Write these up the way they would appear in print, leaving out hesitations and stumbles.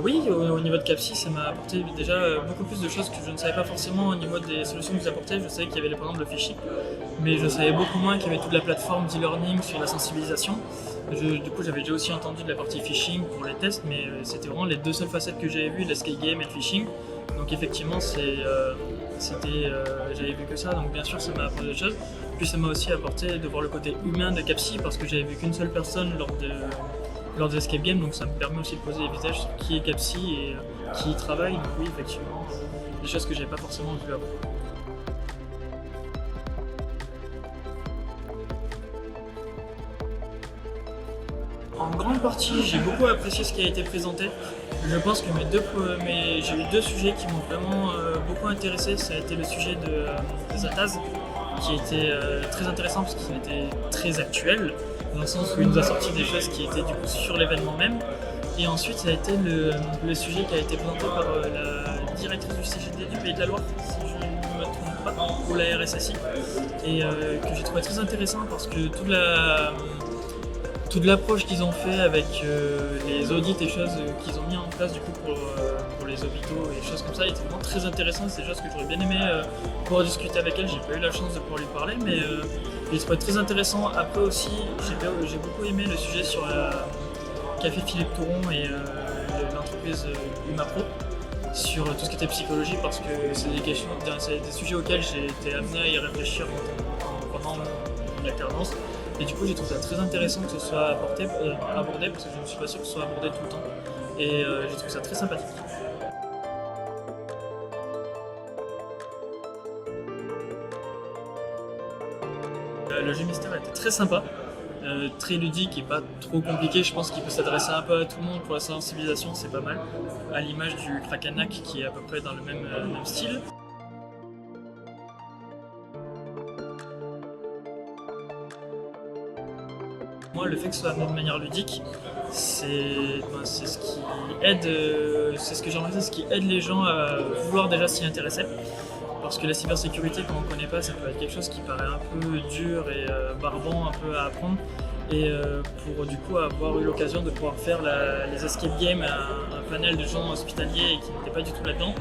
Oui, au niveau de Capsi, ça m'a apporté déjà beaucoup plus de choses que je ne savais pas forcément au niveau des solutions qu'ils apportaient. Je savais qu'il y avait par exemple le phishing, mais je savais beaucoup moins qu'il y avait toute la plateforme d'e-learning sur la sensibilisation. Du coup, j'avais déjà aussi entendu de la partie phishing pour les tests, mais c'était vraiment les deux seules facettes que j'avais vues, l'escape game et le phishing. Donc effectivement, j'avais vu que ça, donc bien sûr ça m'a apporté des choses. Puis ça m'a aussi apporté de voir le côté humain de Capsi, parce que j'avais vu qu'une seule personne lors des escape games, donc ça me permet aussi de poser les visages sur qui est Capsi et qui y travaille. Donc oui, effectivement, des choses que j'avais pas forcément vues avant. En grande partie, j'ai beaucoup apprécié ce qui a été présenté. Je pense que j'ai eu deux sujets qui m'ont vraiment beaucoup intéressé. Ça a été le sujet des ATAS, qui était très intéressant parce qu'il était très actuel, dans le sens où il nous a sorti des choses qui étaient du coup sur l'événement même. Et ensuite, ça a été le sujet qui a été présenté par la directrice du CGD du Pays de la Loire, si je ne me trompe pas, ou la RSSI, et que j'ai trouvé très intéressant parce que toute l'approche qu'ils ont fait avec les audits et choses qu'ils ont mis en place du coup pour les hôpitaux et choses comme ça était vraiment très intéressant. C'est des choses que j'aurais bien aimé pouvoir discuter avec elle. J'ai pas eu la chance de pouvoir lui parler, mais j'ai trouvé très intéressant. Après aussi, j'ai beaucoup aimé le sujet sur qu'a fait Philippe Touron et l'entreprise UmaPro sur tout ce qui était psychologie, parce que c'est des sujets auxquels j'ai été amené à y réfléchir pendant mon alternance. Et du coup, j'ai trouvé ça très intéressant que ce soit abordé parce que je ne suis pas sûr que ce soit abordé tout le temps. Et j'ai trouvé ça très sympathique. Le jeu mystère était très sympa, très ludique et pas trop compliqué. Je pense qu'il peut s'adresser un peu à tout le monde. Pour la sensibilisation, c'est pas mal. À l'image du Krakenak qui est à peu près dans le même style. Moi, le fait que ce soit amené de manière ludique, c'est ce qui aide, c'est ce que j'ai remarqué, ce qui aide les gens à vouloir déjà s'y intéresser. Parce que la cybersécurité, quand on ne connaît pas, ça peut être quelque chose qui paraît un peu dur et barbant, un peu à apprendre. Et pour du coup avoir eu l'occasion de pouvoir faire les escape games à un panel de gens hospitaliers et qui n'étaient pas du tout là-dedans,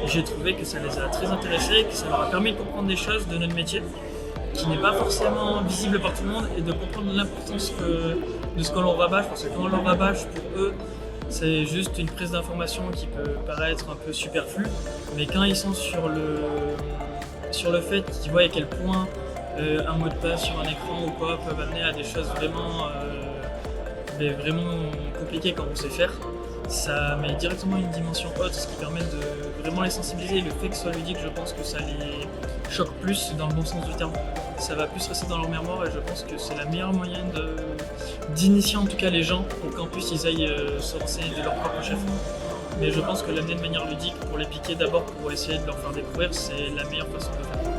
j'ai trouvé que ça les a très intéressés, que ça leur a permis de comprendre des choses de notre métier qui n'est pas forcément visible par tout le monde, et de comprendre l'importance de ce que l'on rabâche, parce que quand on leur rabâche, pour eux, c'est juste une prise d'information qui peut paraître un peu superflue, mais quand ils sont sur le fait qu'ils voient à quel point un mot de passe sur un écran ou quoi peuvent amener à des choses vraiment compliquées quand on sait faire, ça met directement une dimension haute, ce qui permet de vraiment les sensibiliser. Et le fait que ce soit ludique, je pense que ça les choque plus dans le bon sens du terme. Ça va plus rester dans leur mémoire, et je pense que c'est la meilleure moyen d'initier en tout cas les gens pour qu'en plus ils aillent se renseigner de leur propre chef. Mais je pense que l'amener de manière ludique pour les piquer d'abord, pour essayer de leur faire découvrir, c'est la meilleure façon de le faire.